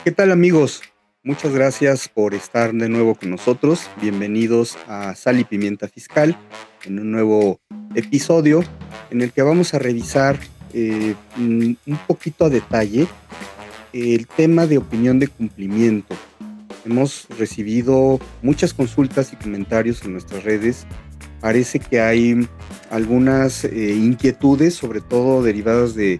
¿Qué tal, amigos? Muchas gracias por estar de nuevo con nosotros. Bienvenidos a Sal y Pimienta Fiscal, en un nuevo episodio en el que vamos a revisar un poquito a detalle el tema de opinión de cumplimiento. Hemos recibido muchas consultas y comentarios en nuestras redes. Parece que hay algunas inquietudes, sobre todo derivadas de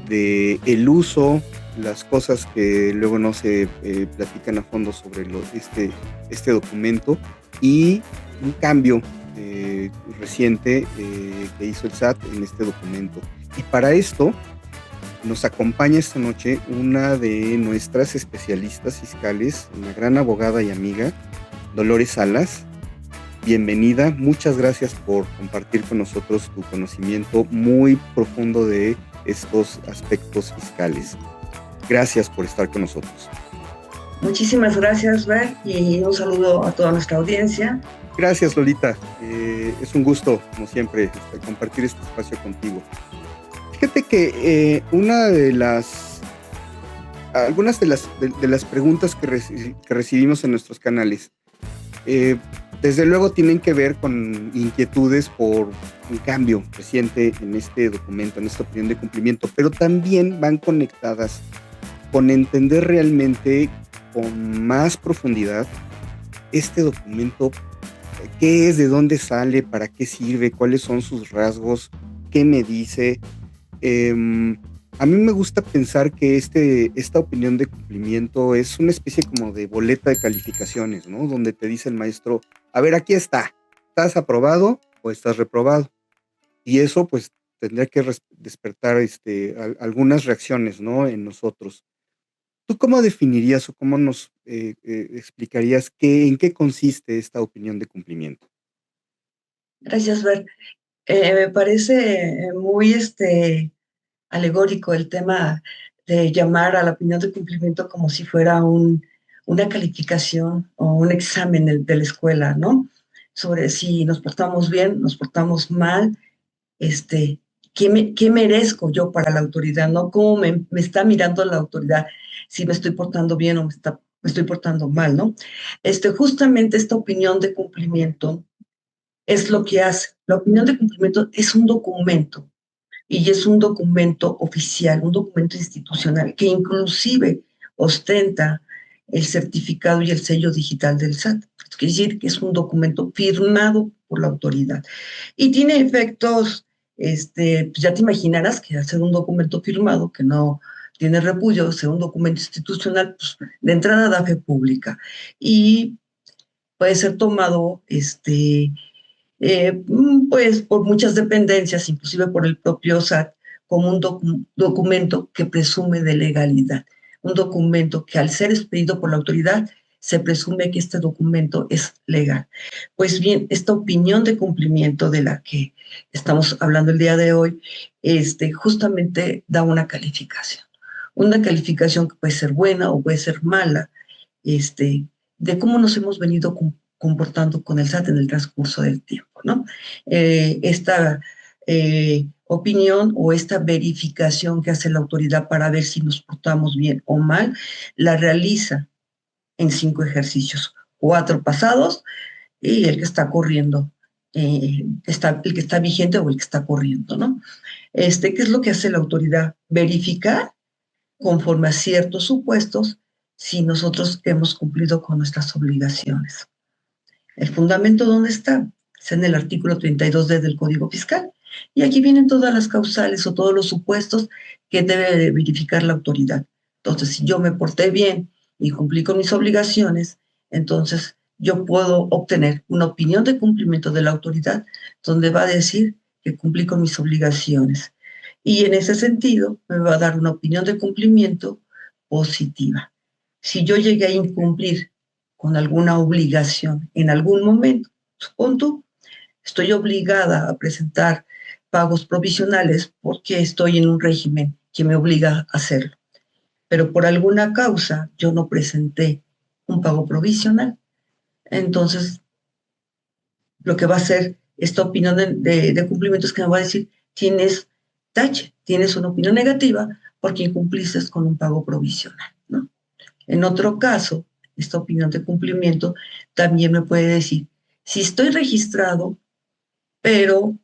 el uso, las cosas que luego no se platican a fondo sobre este documento, y un cambio reciente que hizo el SAT en este documento. Y para esto nos acompaña esta noche una de nuestras especialistas fiscales, una gran abogada y amiga, Dolores Salas. Bienvenida, muchas gracias por compartir con nosotros tu conocimiento muy profundo de estos aspectos fiscales. Gracias por estar con nosotros. Muchísimas gracias, Ver, y un saludo a toda nuestra audiencia. Gracias, Lolita. Es un gusto, como siempre, compartir este espacio contigo. Fíjate que algunas de las preguntas que recibimos en nuestros canales, desde luego tienen que ver con inquietudes por un cambio reciente en este documento, en esta opinión de cumplimiento, pero también van conectadas con entender realmente con más profundidad este documento, qué es, de dónde sale, para qué sirve, cuáles son sus rasgos, qué me dice. A mí me gusta pensar que esta opinión de cumplimiento es una especie como de boleta de calificaciones, ¿no? Donde te dice el maestro, a ver, aquí está, ¿estás aprobado o estás reprobado? Y eso pues tendría que despertar algunas reacciones, ¿no? En nosotros. ¿Tú cómo definirías o cómo nos explicarías en qué consiste esta opinión de cumplimiento? Gracias, Ver. Me parece muy alegórico el tema de llamar a la opinión de cumplimiento como si fuera una calificación o un examen de la escuela, ¿no? Sobre si nos portamos bien, nos portamos mal, ¿qué merezco yo para la autoridad, ¿no? ¿Cómo me está mirando la autoridad? Si me estoy portando bien o me estoy portando mal, ¿no? Justamente esta opinión de cumplimiento es lo que hace. La opinión de cumplimiento es un documento, y es un documento oficial, un documento institucional que inclusive ostenta el certificado y el sello digital del SAT. Esto quiere decir que es un documento firmado por la autoridad y tiene efectos, pues ya te imaginarás que al ser un documento firmado que no tiene repudio, ser un documento institucional, pues de entrada da fe pública y puede ser tomado pues por muchas dependencias, inclusive por el propio SAT, como un documento que presume de legalidad, un documento que al ser expedido por la autoridad se presume que este documento es legal. Pues bien, esta opinión de cumplimiento de la que estamos hablando el día de hoy, justamente da una calificación que puede ser buena o puede ser mala, de cómo nos hemos venido comportando con el SAT en el transcurso del tiempo, ¿no? Esta opinión o esta verificación que hace la autoridad para ver si nos portamos bien o mal, la realiza en 5 ejercicios, 4 pasados y el que está corriendo, el que está vigente o el que está corriendo, ¿no? ¿Qué es lo que hace la autoridad? Verificar conforme a ciertos supuestos si nosotros hemos cumplido con nuestras obligaciones. ¿El fundamento dónde está? Está en el artículo 32D del Código Fiscal. Y aquí vienen todas las causales o todos los supuestos que debe verificar la autoridad. Entonces, si yo me porté bien y cumplí con mis obligaciones, entonces yo puedo obtener una opinión de cumplimiento de la autoridad donde va a decir que cumplí con mis obligaciones. Y en ese sentido, me va a dar una opinión de cumplimiento positiva. Si yo llegué a incumplir con alguna obligación en algún momento, supón tú, estoy obligada a presentar pagos provisionales porque estoy en un régimen que me obliga a hacerlo. Pero por alguna causa yo no presenté un pago provisional. Entonces, lo que va a hacer esta opinión de cumplimiento es que me va a decir, tienes tache, tienes una opinión negativa porque incumpliste con un pago provisional, ¿no? En otro caso, esta opinión de cumplimiento también me puede decir, si estoy registrado, pero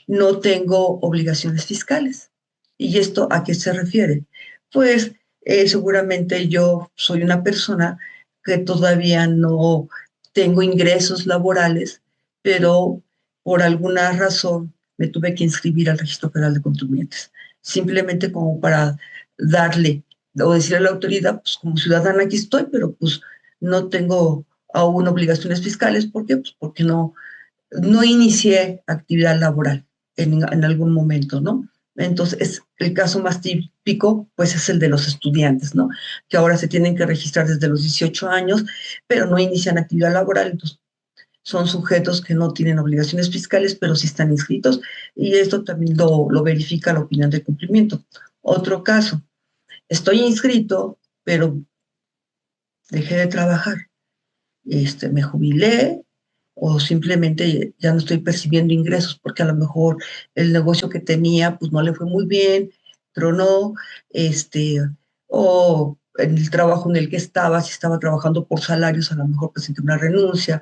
no tengo obligaciones fiscales. ¿Y esto a qué se refiere? Pues seguramente yo soy una persona que todavía no tengo ingresos laborales, pero por alguna razón me tuve que inscribir al Registro Federal de Contribuyentes, simplemente como para darle o decirle a la autoridad, pues como ciudadana aquí estoy, pero pues no tengo aún obligaciones fiscales. ¿Por qué? Pues porque no inicié actividad laboral en algún momento, ¿no? Entonces, el caso más típico, pues es el de los estudiantes, ¿no? Que ahora se tienen que registrar desde los 18 años, pero no inician actividad laboral, entonces son sujetos que no tienen obligaciones fiscales, pero sí están inscritos, y esto también lo verifica la opinión de cumplimiento. Otro caso, estoy inscrito, pero dejé de trabajar, me jubilé, o simplemente ya no estoy percibiendo ingresos porque a lo mejor el negocio que tenía pues no le fue muy bien, tronó, este, o en el trabajo en el que estaba, si estaba trabajando por salarios, a lo mejor presenté una renuncia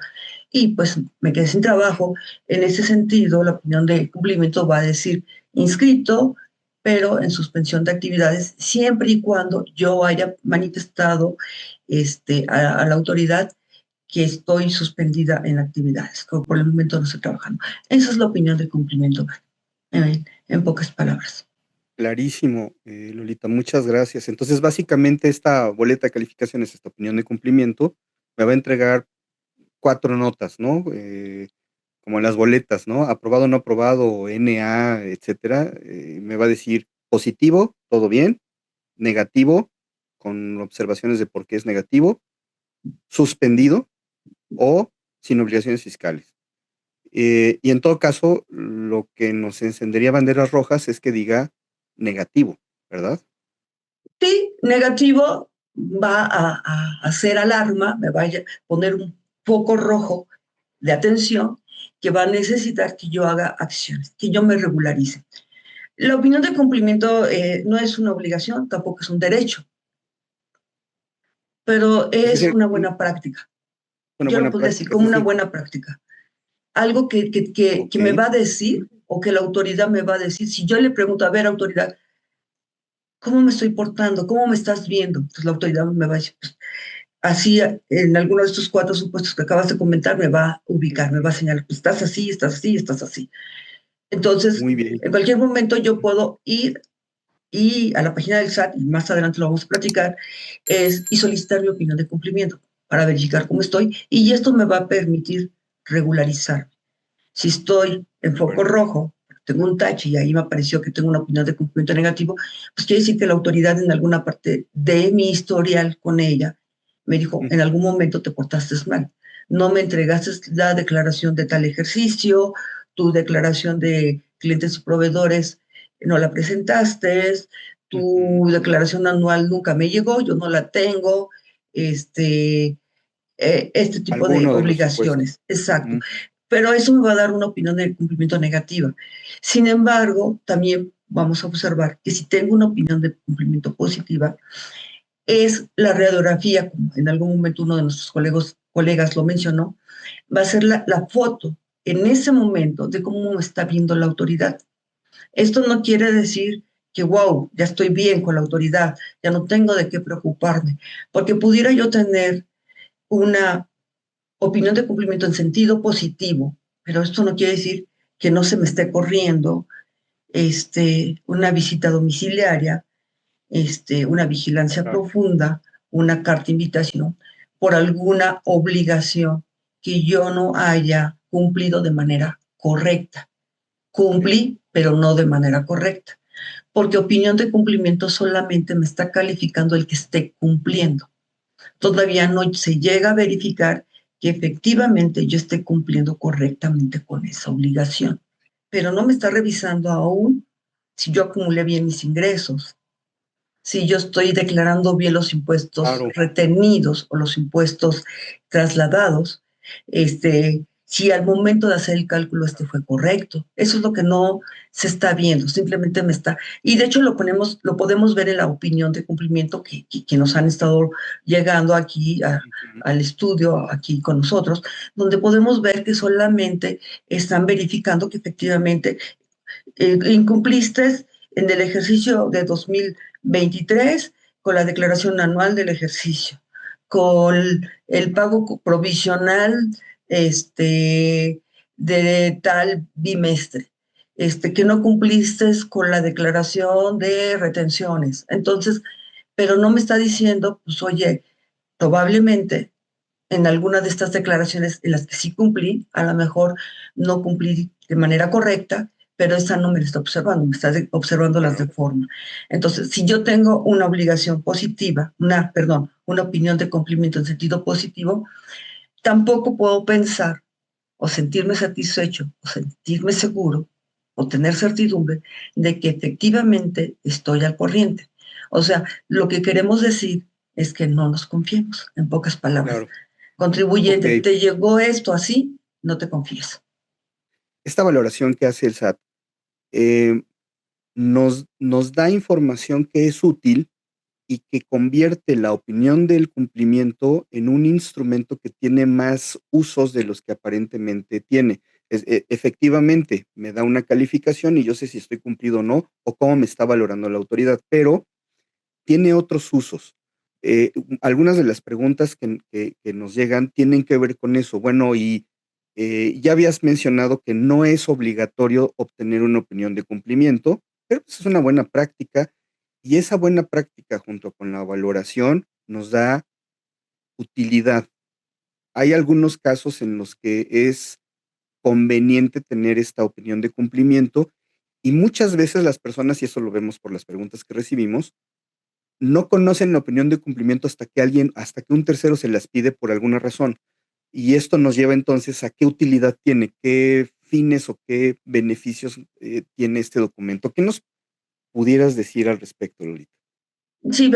y pues me quedé sin trabajo. En ese sentido, la opinión de cumplimiento va a decir inscrito, pero en suspensión de actividades, siempre y cuando yo haya manifestado a la autoridad que estoy suspendida en actividades, que por el momento no estoy trabajando. Esa es la opinión de cumplimiento, en pocas palabras. Clarísimo, Lolita, muchas gracias. Entonces, básicamente esta boleta de calificaciones, esta opinión de cumplimiento, me va a entregar 4 notas, ¿no? Como en las boletas, ¿no? Aprobado, no aprobado, NA, etcétera. Me va a decir positivo, todo bien, negativo, con observaciones de por qué es negativo, suspendido o sin obligaciones fiscales. Y en todo caso, lo que nos encendería banderas rojas es que diga negativo, ¿verdad? Sí, negativo va a hacer alarma, me va a poner un foco rojo de atención que va a necesitar que yo haga acciones, que yo me regularice. La opinión de cumplimiento no es una obligación, tampoco es un derecho, pero Es es decir, una buena práctica. una Yo lo buena puedo decir práctica, es como una decir, buena práctica. Algo que me ok, va a decir o que la autoridad me va a decir. Si yo le pregunto, a ver, autoridad, ¿cómo me estoy portando? ¿Cómo me estás viendo? Entonces la autoridad me va a decir, pues, así en alguno de estos 4 supuestos que acabas de comentar, me va a ubicar, me va a señalar, pues estás así, estás así, estás así. Entonces, muy bien. en cualquier momento yo puedo ir y a la página del SAT, y más adelante lo vamos a platicar, y solicitar mi opinión de cumplimiento para verificar cómo estoy, y esto me va a permitir regularizar. Si estoy en De foco acuerdo. rojo, tengo un tache y ahí me apareció que tengo una opinión de cumplimiento negativo, pues quiere decir que la autoridad en alguna parte de mi historial con ella me dijo, en algún momento te portaste mal, no me entregaste la declaración de tal ejercicio, tu declaración de clientes y proveedores no la presentaste, Ujú. tu declaración anual nunca me llegó, yo no la tengo, este tipo de Alguno de los supuestos. obligaciones. Exacto. Ujú. Pero eso me va a dar una opinión de cumplimiento negativa. Sin embargo, también vamos a observar que si tengo una opinión de cumplimiento positiva, es la radiografía, como en algún momento uno de nuestros colegas lo mencionó, va a ser la foto en ese momento de cómo me está viendo la autoridad. Esto no quiere decir que, wow, ya estoy bien con la autoridad, ya no tengo de qué preocuparme, porque pudiera yo tener una opinión de cumplimiento en sentido positivo, pero esto no quiere decir que no se me esté corriendo una visita domiciliaria, una vigilancia Claro. profunda, una carta invitación por alguna obligación que yo no haya cumplido de manera correcta. Ok. Cumplí, pero no de manera correcta, porque opinión de cumplimiento solamente me está calificando el que esté cumpliendo. Todavía no se llega a verificar que efectivamente yo esté cumpliendo correctamente con esa obligación, pero no me está revisando aún si yo acumulé bien mis ingresos, si yo estoy declarando bien los impuestos Claro. retenidos o los impuestos trasladados, si al momento de hacer el cálculo este fue correcto. Eso es lo que no se está viendo, simplemente me está... Y de hecho lo podemos ver en la opinión de cumplimiento que nos han estado llegando aquí Ujú. al estudio, aquí con nosotros, donde podemos ver que solamente están verificando que efectivamente incumpliste en el ejercicio de 2023 con la declaración anual del ejercicio, con el pago provisional de tal bimestre, que no cumpliste con la declaración de retenciones. Entonces, pero no me está diciendo, pues oye, probablemente en alguna de estas declaraciones en las que sí cumplí, a lo mejor no cumplí de manera correcta, pero esa no me la está observando, me está observando las de Claro. forma. Entonces, si yo tengo una obligación positiva, una opinión de cumplimiento en sentido positivo, tampoco puedo pensar o sentirme satisfecho o sentirme seguro o tener certidumbre de que efectivamente estoy al corriente. O sea, lo que queremos decir es que no nos confiemos, en pocas palabras. Claro. Ok. Contribuyente, ¿te llegó esto así? No te confíes. Esta valoración que hace el SAT eh, nos da información que es útil y que convierte la opinión del cumplimiento en un instrumento que tiene más usos de los que aparentemente tiene. Efectivamente, me da una calificación y yo sé si estoy cumplido o no, o cómo me está valorando la autoridad, pero tiene otros usos. Algunas de las preguntas que nos llegan tienen que ver con eso. Bueno, y ya habías mencionado que no es obligatorio obtener una opinión de cumplimiento, pero pues, es una buena práctica y esa buena práctica junto con la valoración nos da utilidad. Hay algunos casos en los que es conveniente tener esta opinión de cumplimiento y muchas veces las personas, y eso lo vemos por las preguntas que recibimos, no conocen la opinión de cumplimiento hasta que un tercero se las pide por alguna razón. Y esto nos lleva entonces a qué utilidad tiene, qué fines o qué beneficios tiene este documento. ¿Qué nos pudieras decir al respecto, Lolita? Sí,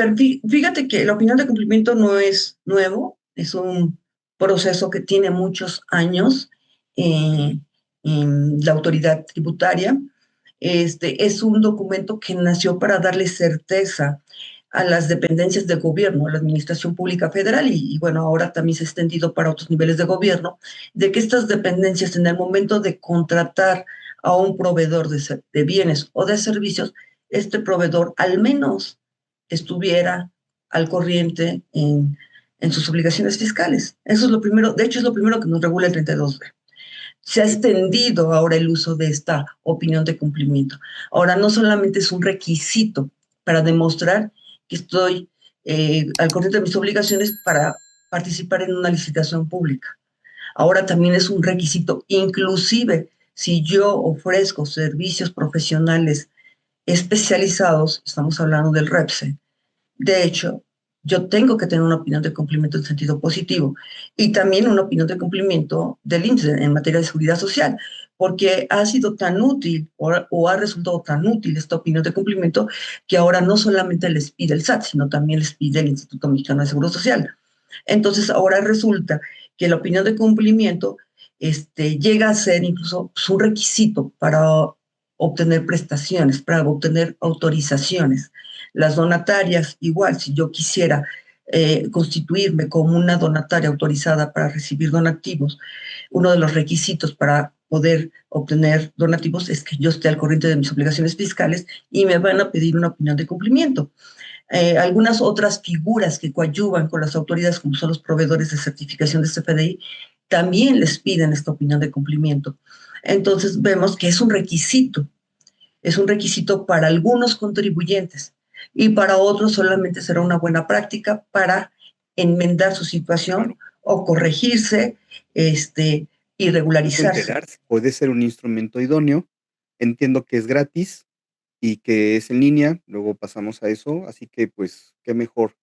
fíjate que la opinión de cumplimiento no es nuevo, es un proceso que tiene muchos años Ujú. en la autoridad tributaria. Es un documento que nació para darle certeza a las dependencias de gobierno, a la Administración Pública Federal y bueno, ahora también se ha extendido para otros niveles de gobierno, de que estas dependencias en el momento de contratar a un proveedor de bienes o de servicios, este proveedor al menos estuviera al corriente en sus obligaciones fiscales. Eso es lo primero, de hecho es lo primero que nos regula el 32B. Se ha Ok. extendido ahora el uso de esta opinión de cumplimiento. Ahora no solamente es un requisito para demostrar que estoy al corriente de mis obligaciones para participar en una licitación pública. Ahora también es un requisito, inclusive si yo ofrezco servicios profesionales especializados, estamos hablando del REPSE, de hecho, yo tengo que tener una opinión de cumplimiento en sentido positivo y también una opinión de cumplimiento del INSS en materia de seguridad social, porque ha sido tan útil o ha resultado tan útil esta opinión de cumplimiento que ahora no solamente les pide el SAT, sino también les pide el Instituto Mexicano de Seguro Social. Entonces, ahora resulta que la opinión de cumplimiento llega a ser incluso un requisito para obtener prestaciones, para obtener autorizaciones. Las donatarias, igual, si yo quisiera constituirme como una donataria autorizada para recibir donativos, uno de los requisitos para poder obtener donativos es que yo esté al corriente de mis obligaciones fiscales y me van a pedir una opinión de cumplimiento. Algunas otras figuras que coadyuvan con las autoridades, como son los proveedores de certificación de CFDI, también les piden esta opinión de cumplimiento. Entonces vemos que es un requisito para algunos contribuyentes y para otros solamente será una buena práctica para enmendar su situación Claro. o corregirse y Incluso regularizarse. enterarse. Puede ser un instrumento idóneo. Entiendo que es gratis y que es en línea. Luego pasamos a eso. Así que, pues, qué mejor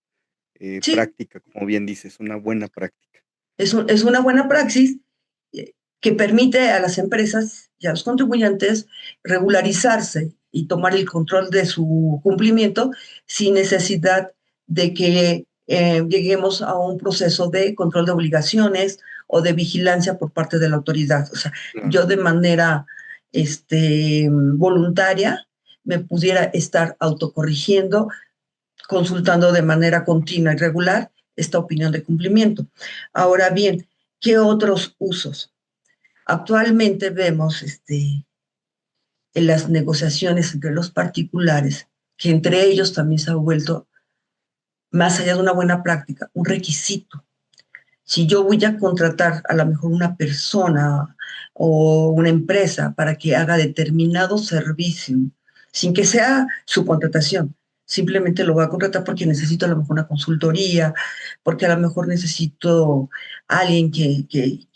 Sí, práctica, como bien dices, una buena práctica. es una buena praxis que permite a las empresas y a los contribuyentes regularizarse y tomar el control de su cumplimiento sin necesidad de que lleguemos a un proceso de control de obligaciones o de vigilancia por parte de la autoridad. O sea, claro. yo de manera voluntaria me pudiera estar autocorrigiendo, consultando de manera continua y regular esta opinión de cumplimiento. Ahora bien, ¿qué otros usos? Actualmente vemos en las negociaciones entre los particulares, que entre ellos también se ha vuelto, más allá de una buena práctica, un requisito. Si yo voy a contratar a lo mejor una persona o una empresa para que haga determinado servicio, sin que sea su contratación, simplemente lo voy a contratar porque necesito a lo mejor una consultoría, porque a lo mejor necesito a alguien que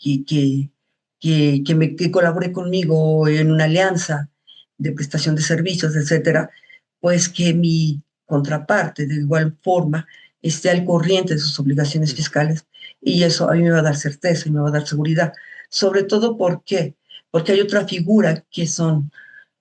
colabore conmigo en una alianza de prestación de servicios, etcétera, pues que mi contraparte de igual forma esté al corriente de sus obligaciones fiscales, y eso a mí me va a dar certeza y me va a dar seguridad. Sobre todo, ¿por qué? Porque hay otra figura que son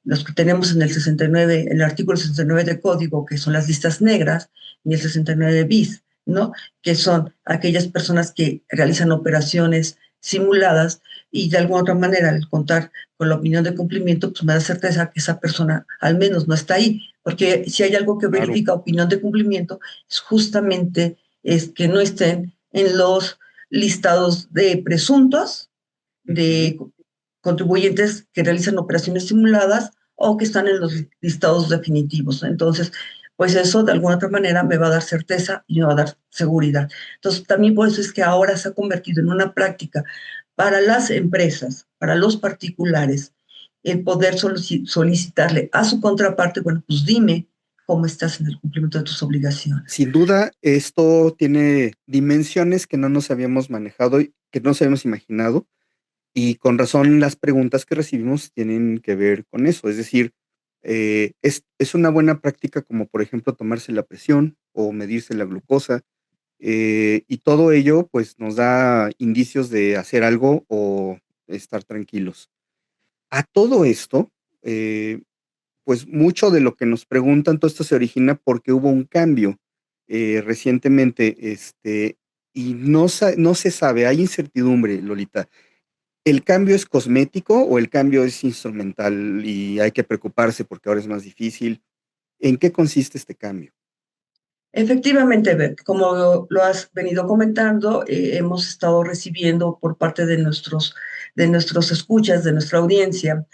los que tenemos en el 69, el artículo 69 de código, que son las listas negras, y el 69 bis, ¿no? Que son aquellas personas que realizan operaciones simuladas, y de alguna otra manera, al contar con la opinión de cumplimiento, pues me da certeza que esa persona al menos no está ahí, porque si hay algo que Claro. verifica opinión de cumplimiento, es justamente es que no estén en los listados de presuntos, Ujú. de contribuyentes que realizan operaciones simuladas o que están en los listados definitivos. Entonces, pues eso de alguna otra manera me va a dar certeza y me va a dar seguridad. Entonces, también por eso es que ahora se ha convertido en una práctica para las empresas, para los particulares, el poder solicitarle a su contraparte, bueno, pues dime cómo estás en el cumplimiento de tus obligaciones. Sin duda, esto tiene dimensiones que no nos habíamos manejado y que no nos habíamos imaginado, y con razón las preguntas que recibimos tienen que ver con eso. Es decir, es una buena práctica como, por ejemplo, tomarse la presión o medirse la glucosa, y todo ello, pues, nos da indicios de hacer algo o estar tranquilos. A todo esto, eh, pues, mucho de lo que nos preguntan, todo esto se origina porque hubo un cambio, recientemente, y no se sabe, hay incertidumbre, Lolita. ¿El cambio es cosmético o el cambio es instrumental y hay que preocuparse porque ahora es más difícil? ¿En qué consiste este cambio? Efectivamente, Beth, como lo has venido comentando, hemos estado recibiendo por parte de nuestros escuchas, de nuestra audiencia,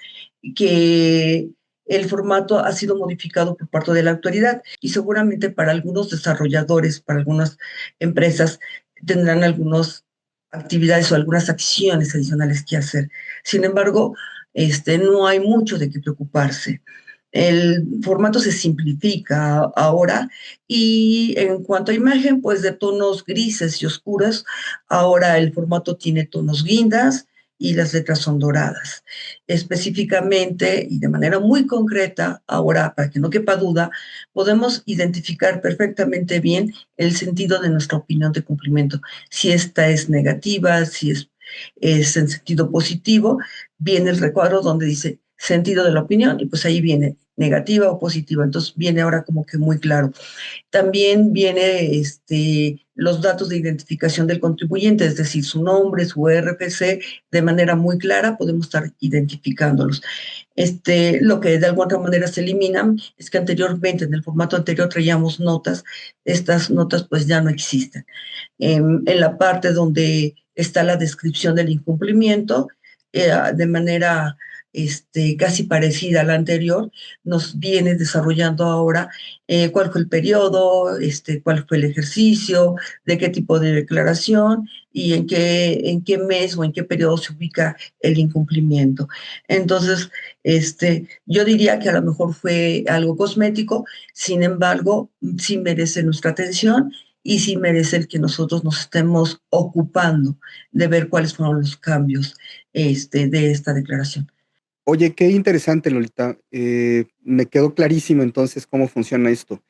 que el formato ha sido modificado por parte de la autoridad, y seguramente para algunos desarrolladores, para algunas empresas, tendrán algunas actividades o algunas acciones adicionales que hacer. Sin embargo, no hay mucho de qué preocuparse. El formato se simplifica ahora, y en cuanto a imagen, pues de tonos grises y oscuros, ahora el formato tiene tonos guindas y las letras son doradas. Específicamente y de manera muy concreta, ahora, para que no quepa duda, podemos identificar perfectamente bien el sentido de nuestra opinión de cumplimiento. Si esta es negativa, si es en sentido positivo, viene el recuadro donde dice sentido de la opinión, y pues ahí viene negativa o positiva. Entonces viene ahora como que muy claro. También viene los datos de identificación del contribuyente, es decir, su nombre, su RFC, de manera muy clara podemos estar identificándolos. Lo que de alguna otra manera se eliminan es que anteriormente, en el formato anterior, traíamos notas. Estas notas pues ya no existen. En la parte donde está la descripción del incumplimiento, de manera casi parecida a la anterior, nos viene desarrollando ahora cuál fue el periodo, cuál fue el ejercicio, de qué tipo de declaración y en qué mes o en qué periodo se ubica el incumplimiento. Entonces, yo diría que a lo mejor fue algo cosmético, sin embargo, sí merece nuestra atención y sí merece el que nosotros nos estemos ocupando de ver cuáles fueron los cambios de esta declaración. Oye, qué interesante, Lolita. Me quedó clarísimo entonces cómo funciona esto.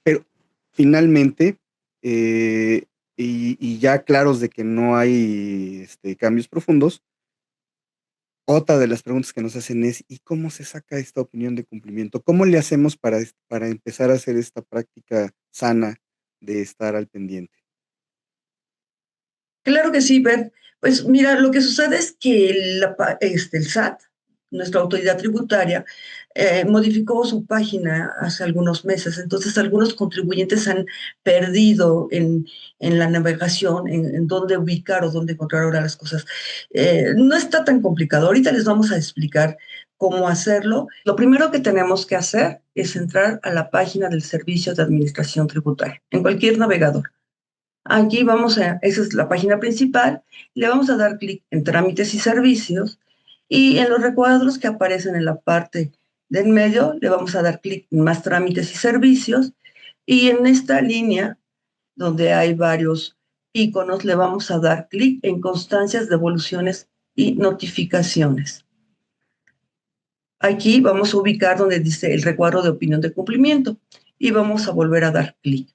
Pero finalmente, eh, y ya claros de que no hay cambios profundos, otra de las preguntas que nos hacen es, ¿y cómo se saca esta opinión de cumplimiento? ¿Cómo le hacemos para empezar a hacer esta práctica sana de estar al pendiente? Claro que sí, Bert. Pues mira, lo que sucede es que el SAT, nuestra autoridad tributaria, modificó su página hace algunos meses. Entonces, algunos contribuyentes han perdido en la navegación, en dónde ubicar o dónde encontrar ahora las cosas. No está tan complicado. Ahorita les vamos a explicar cómo hacerlo. Lo primero que tenemos que hacer es entrar a la página del Servicio de Administración Tributaria, en cualquier navegador. Aquí esa es la página principal, le vamos a dar clic en Trámites y Servicios y en los recuadros que aparecen en la parte del medio le vamos a dar clic en Más Trámites y Servicios y en esta línea donde hay varios iconos le vamos a dar clic en Constancias, Devoluciones y Notificaciones. Aquí vamos a ubicar donde dice el recuadro de opinión de cumplimiento y vamos a volver a dar clic.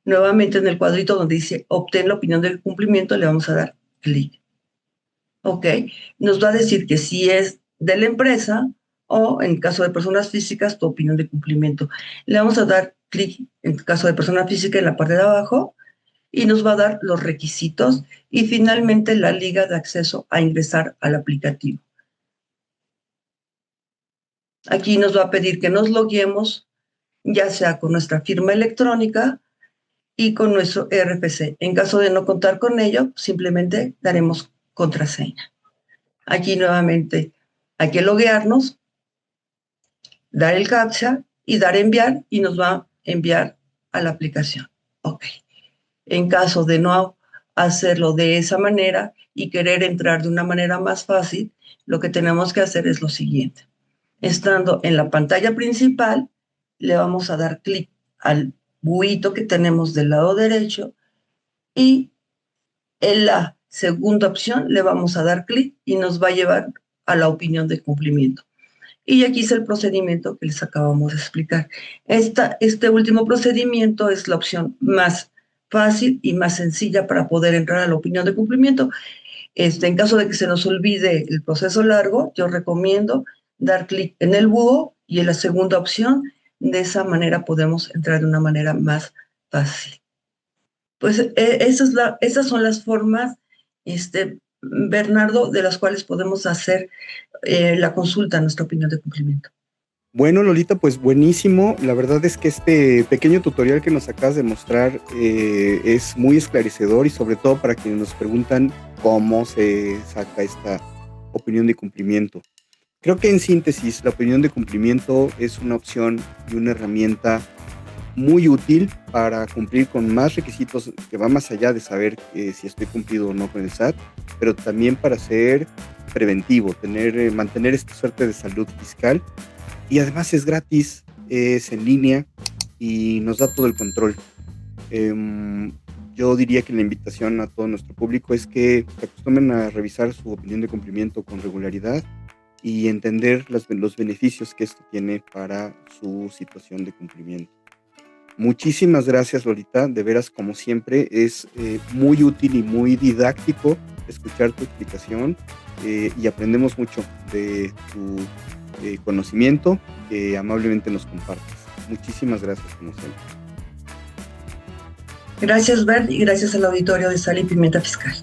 Nuevamente en el cuadrito donde dice obtén la opinión del cumplimiento le vamos a dar clic. Ok, nos va a decir que si es de la empresa o en caso de personas físicas tu opinión de cumplimiento. Le vamos a dar clic en caso de persona física en la parte de abajo y nos va a dar los requisitos y finalmente la liga de acceso a ingresar al aplicativo. Aquí nos va a pedir que nos loguemos ya sea con nuestra firma electrónica y con nuestro RFC. En caso de no contar con ello, simplemente daremos contraseña. Aquí nuevamente hay que loguearnos, dar el captcha y dar enviar y nos va a enviar a la aplicación. Ok. En caso de no hacerlo de esa manera y querer entrar de una manera más fácil, lo que tenemos que hacer es lo siguiente. Estando en la pantalla principal, le vamos a dar clic al buito que tenemos del lado derecho y en la segunda opción le vamos a dar clic y nos va a llevar a la opinión de cumplimiento. Y aquí es el procedimiento que les acabamos de explicar. Este último procedimiento es la opción más fácil y más sencilla para poder entrar a la opinión de cumplimiento. En caso de que se nos olvide el proceso largo, yo recomiendo dar clic en el búho y en la segunda opción. De esa manera podemos entrar de una manera más fácil. Pues esas son las formas, Bernardo, de las cuales podemos hacer la consulta a nuestra opinión de cumplimiento. Bueno, Lolita, pues buenísimo. La verdad es que este pequeño tutorial que nos acabas de mostrar es muy esclarecedor y sobre todo para quienes nos preguntan cómo se saca esta opinión de cumplimiento. Creo que en síntesis, la opinión de cumplimiento es una opción y una herramienta muy útil para cumplir con más requisitos que va más allá de saber si estoy cumplido o no con el SAT, pero también para ser preventivo, mantener esta suerte de salud fiscal. Y además es gratis, es en línea y nos da todo el control. Yo diría que la invitación a todo nuestro público es que se acostumbren a revisar su opinión de cumplimiento con regularidad y entender los beneficios que esto tiene para su situación de cumplimiento. Muchísimas gracias, Lolita, de veras, como siempre, es muy útil y muy didáctico escuchar tu explicación y aprendemos mucho de tu conocimiento que amablemente nos compartes. Muchísimas gracias, como siempre. Gracias, Bert, y gracias al auditorio de Sal y Pimienta Fiscal.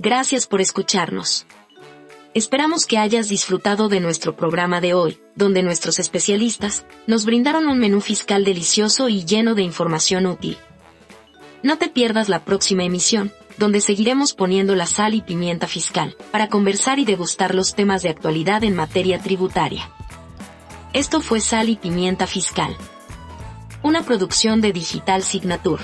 Gracias por escucharnos. Esperamos que hayas disfrutado de nuestro programa de hoy, donde nuestros especialistas nos brindaron un menú fiscal delicioso y lleno de información útil. No te pierdas la próxima emisión, donde seguiremos poniendo la sal y pimienta fiscal, para conversar y degustar los temas de actualidad en materia tributaria. Esto fue Sal y Pimienta Fiscal, una producción de Digital Signature.